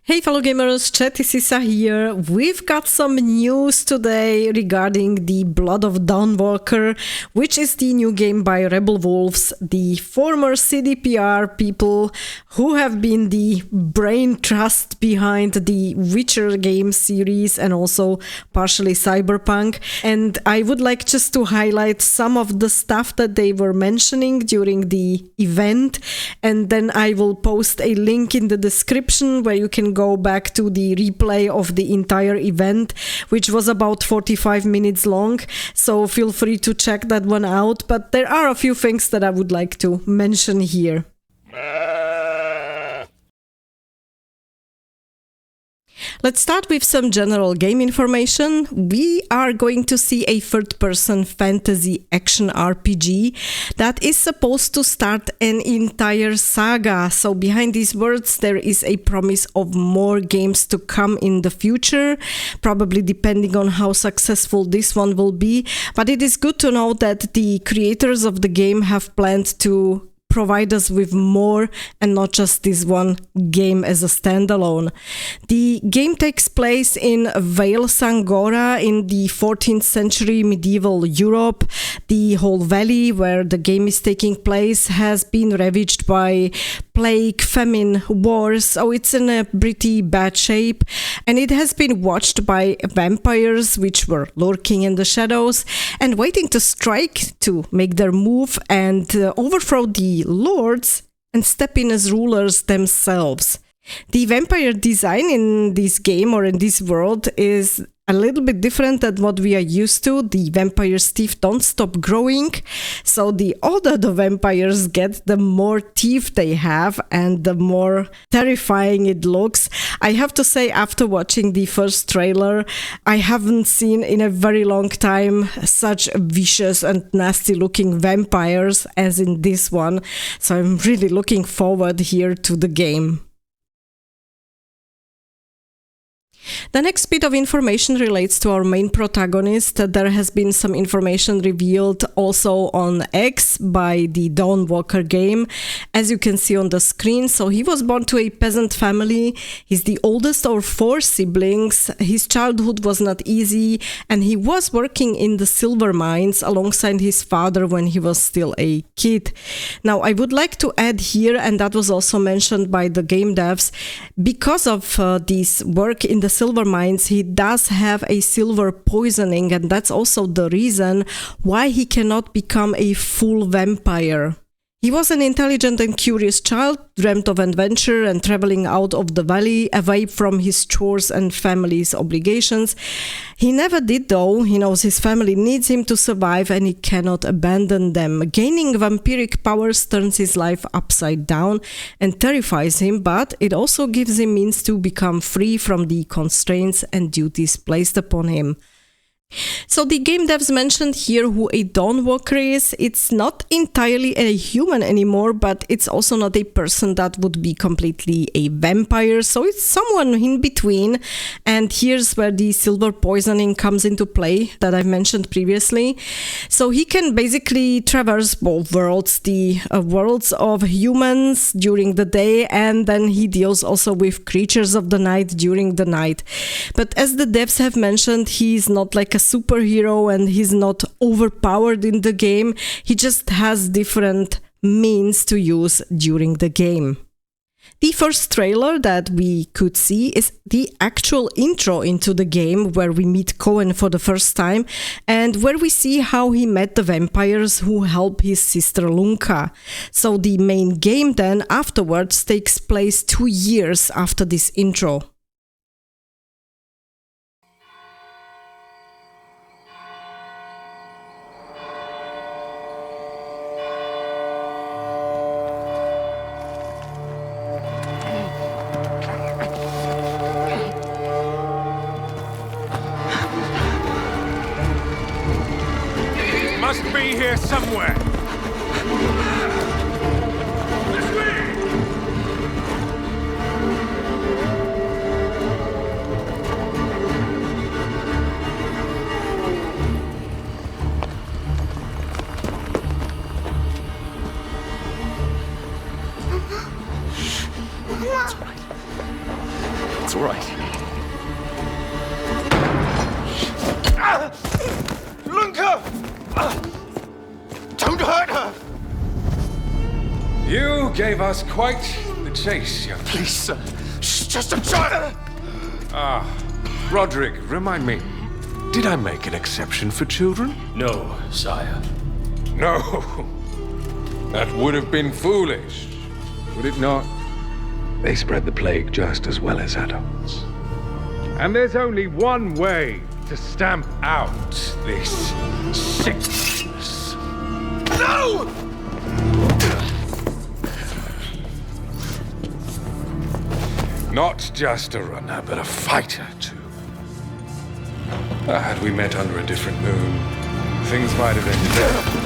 Hey fellow gamers, Chatty Sisa here. We've got some news today regarding the Blood of Dawnwalker, which is the new game by Rebel Wolves, the former CDPR people who have been the brain trust behind the Witcher game series and also partially Cyberpunk. And I would like just to highlight some of the stuff that they were mentioning during the event, and then I will post a link in the description where you can go back to the replay of the entire event, which was about 45 minutes long, so feel free to check that one out. But there are a few things that I would like to mention here. Let's start with some general game information. We are going to see a third-person fantasy action RPG that is supposed to start an entire saga. So behind these words, there is a promise of more games to come in the future, probably depending on how successful this one will be. But it is good to know that the creators of the game have planned to provide us with more and not just this one game as a standalone. The game takes place in Vale Sangora in the 14th century medieval Europe. The whole valley where the game is taking place has been ravaged by plague, famine, wars, so it's in a pretty bad shape, and it has been watched by vampires which were lurking in the shadows and waiting to strike to make their move and overthrow the lords and step in as rulers themselves. The vampire design in this game or in this world is a little bit different than what we are used to. The vampire's teeth don't stop growing, so the older the vampires get, the more teeth they have and the more terrifying it looks. I have to say, after watching the first trailer, I haven't seen in a very long time such vicious and nasty looking vampires as in this one, so I'm really looking forward here to the game. The next bit of information relates to our main protagonist. There has been some information revealed also on X by the Dawnwalker game, as you can see on the screen. So he was born to a peasant family. He's the oldest of 4 siblings. His childhood was not easy, and he was working in the silver mines alongside his father when he was still a kid. Now, I would like to add here, and that was also mentioned by the game devs, because of this work in the silver mines, he does have a silver poisoning, and that's also the reason why he cannot become a full vampire. He was an intelligent and curious child, dreamt of adventure and traveling out of the valley, away from his chores and family's obligations. He never did, though. He knows his family needs him to survive and he cannot abandon them. Gaining vampiric powers turns his life upside down and terrifies him, but it also gives him means to become free from the constraints and duties placed upon him. So the game devs mentioned here who a Dawnwalker is. It's not entirely a human anymore, but it's also not a person that would be completely a vampire, so it's someone in between. And here's where the silver poisoning comes into play that I've mentioned previously. So he can basically traverse both worlds, the worlds of humans during the day, and then he deals also with creatures of the night during the night. But as the devs have mentioned, he's not like a superhero and he's not overpowered in the game. He just has different means to use during the game. The first trailer that we could see is the actual intro into the game, where we meet Cohen for the first time and where we see how he met the vampires who help his sister Lunka. So the main game then afterwards takes place 2 years after this intro. Must be here somewhere. This way! That's right. It's all right. Lunka! Don't hurt her! You gave us quite the chase, young. Please, sir. She's just a child! Roderick, remind me, did I make an exception for children? No, sire. No. That would have been foolish, would it not? They spread the plague just as well as adults. And there's only one way to stamp out this sickness. No! Not just a runner, but a fighter, too. Had we met under a different moon, things might have ended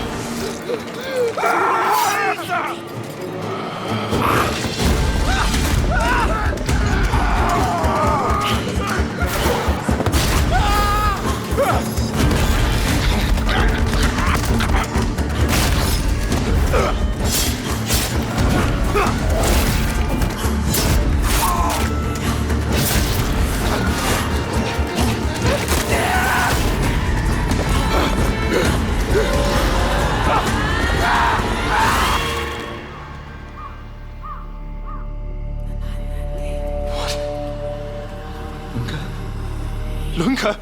Lunka!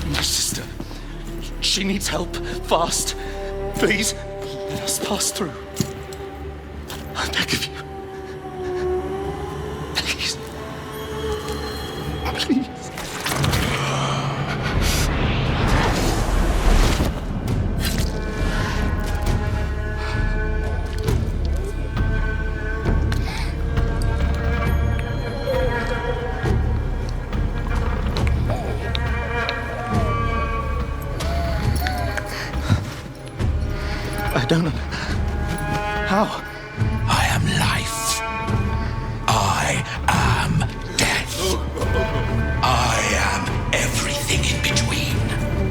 My sister. She needs help. Fast. Please, let us pass through. I beg of you. Please. Please. I don't know. How? I am life. I am death. I am everything in between.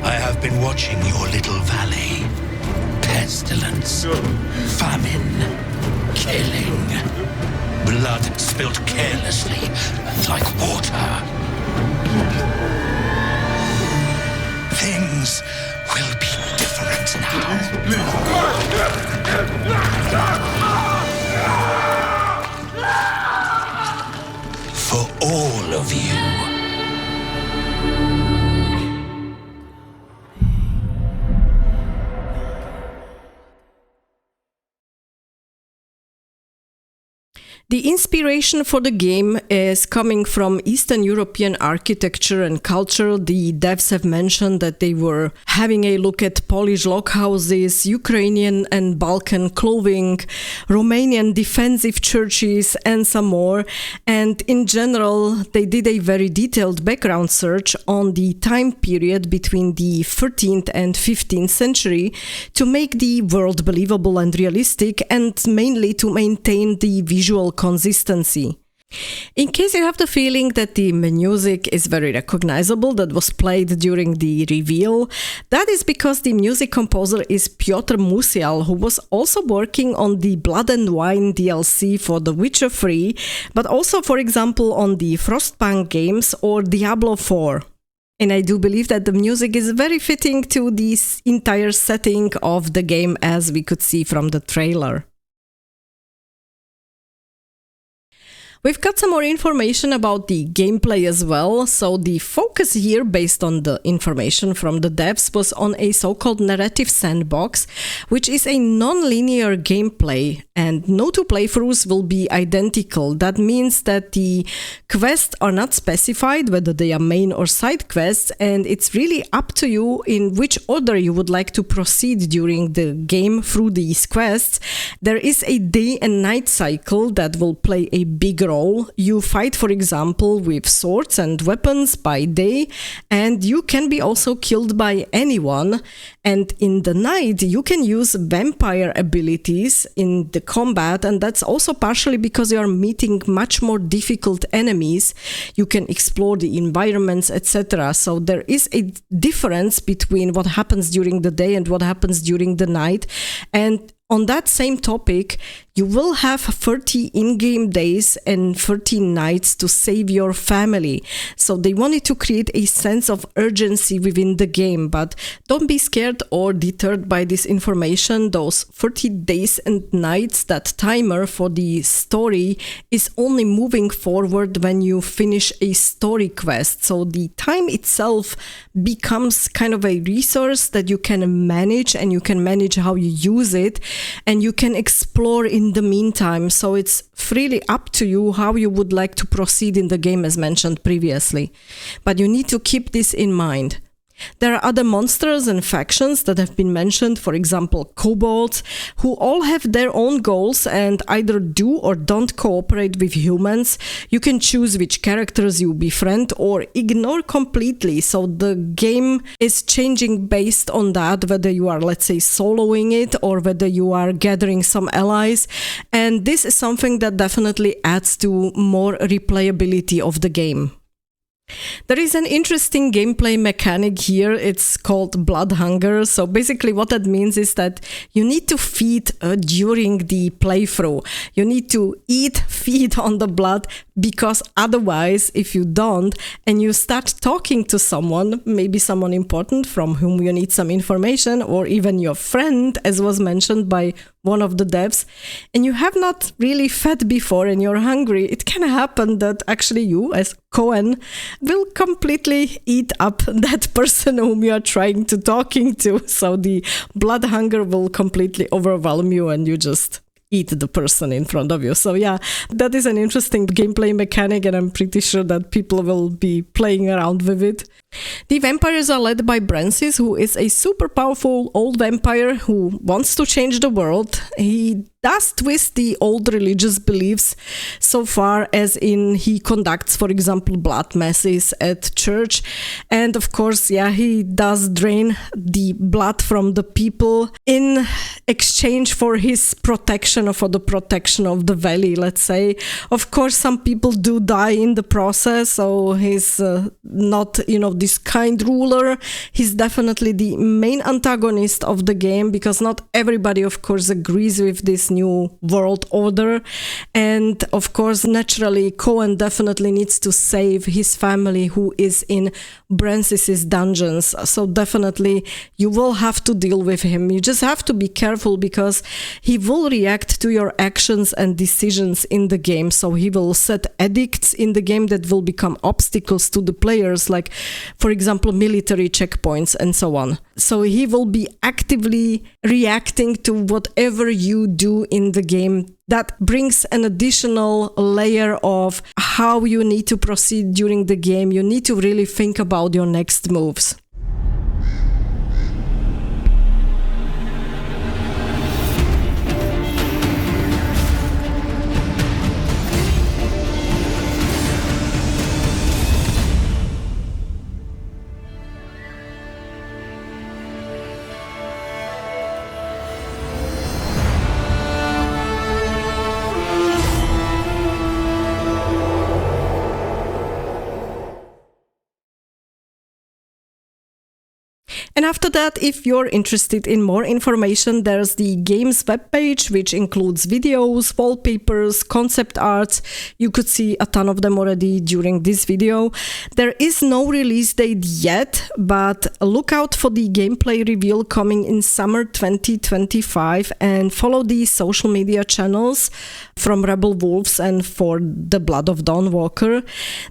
I have been watching your little valley. Pestilence, famine, killing. Blood spilled carelessly, like water. Things will be different now. For all of you. The inspiration for the game is coming from Eastern European architecture and culture. The devs have mentioned that they were having a look at Polish log houses, Ukrainian and Balkan clothing, Romanian defensive churches, and some more. And in general, they did a very detailed background search on the time period between the 13th and 15th century to make the world believable and realistic, and mainly to maintain the visual consistency. In case you have the feeling that the music is very recognizable that was played during the reveal, that is because the music composer is Piotr Musial, who was also working on the Blood and Wine DLC for The Witcher 3, but also, for example, on the Frostpunk games or Diablo 4. And I do believe that the music is very fitting to this entire setting of the game, as we could see from the trailer. We've got some more information about the gameplay as well. So the focus here, based on the information from the devs, was on a so-called narrative sandbox, which is a non-linear gameplay, and no two playthroughs will be identical. That means that the quests are not specified, whether they are main or side quests, and it's really up to you in which order you would like to proceed during the game through these quests. There is a day and night cycle that will play a bigger role. You fight, for example, with swords and weapons by day, and you can be also killed by anyone. And in the night, you can use vampire abilities in the combat, and that's also partially because you are meeting much more difficult enemies. You can explore the environments, etc. So there is a difference between what happens during the day and what happens during the night. And on that same topic, you will have 30 in-game days and 30 nights to save your family. So they wanted to create a sense of urgency within the game, but don't be scared or deterred by this information. Those 30 days and nights, that timer for the story, is only moving forward when you finish a story quest. So the time itself becomes kind of a resource that you can manage, and you can manage how you use it, and you can explore in the meantime. So it's freely up to you how you would like to proceed in the game, as mentioned previously. But you need to keep this in mind. There are other monsters and factions that have been mentioned, for example, kobolds, who all have their own goals and either do or don't cooperate with humans. You can choose which characters you befriend or ignore completely. So the game is changing based on that, whether you are, let's say, soloing it or whether you are gathering some allies. And this is something that definitely adds to more replayability of the game. There is an interesting gameplay mechanic here. It's called blood hunger. So basically what that means is that you need to feed during the playthrough. You need to feed on the blood, because otherwise, if you don't, and you start talking to someone, maybe someone important from whom you need some information, or even your friend, as was mentioned by one of the devs, and you have not really fed before and you're hungry, it can happen that actually you, as Cohen, will completely eat up that person whom you are trying to talking to. So the blood hunger will completely overwhelm you and you just eat the person in front of you. So yeah, that is an interesting gameplay mechanic, and I'm pretty sure that people will be playing around with it. The vampires are led by Brancis, who is a super powerful old vampire who wants to change the world. He does twist the old religious beliefs so far as in he conducts, for example, blood masses at church. And of course, yeah, he does drain the blood from the people in exchange for his protection or for the protection of the valley, let's say. Of course, some people do die in the process, so he's not, this kind ruler. He's definitely the main antagonist of the game, because not everybody, of course, agrees with this new world order. And of course, naturally, Cohen definitely needs to save his family who is in Brancis's dungeons. So definitely you will have to deal with him. You just have to be careful, because he will react to your actions and decisions in the game. So he will set edicts in the game that will become obstacles to the players, like, for example, military checkpoints and so on. So he will be actively reacting to whatever you do in the game. That brings an additional layer of how you need to proceed during the game. You need to really think about your next moves. And after that, if you're interested in more information, there's the game's webpage, which includes videos, wallpapers, concept arts. You could see a ton of them already during this video. There is no release date yet, but look out for the gameplay reveal coming in summer 2025, and follow the social media channels from Rebel Wolves and for the Blood of Dawnwalker.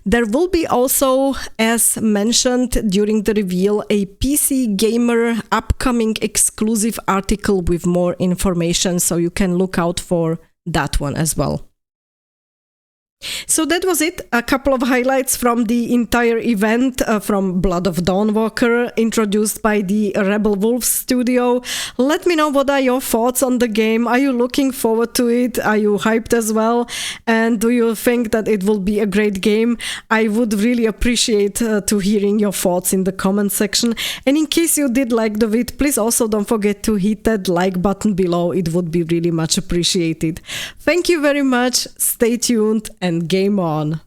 There will be also, as mentioned during the reveal, a PC Gamer upcoming exclusive article with more information, so you can look out for that one as well. So that was it. A couple of highlights from the entire event from Blood of Dawnwalker, introduced by the Rebel Wolves studio. Let me know, what are your thoughts on the game? Are you looking forward to it? Are you hyped as well? And do you think that it will be a great game? I would really appreciate to hearing your thoughts in the comment section. And in case you did like the vid, please also don't forget to hit that like button below. It would be really much appreciated. Thank you very much. Stay tuned and game on.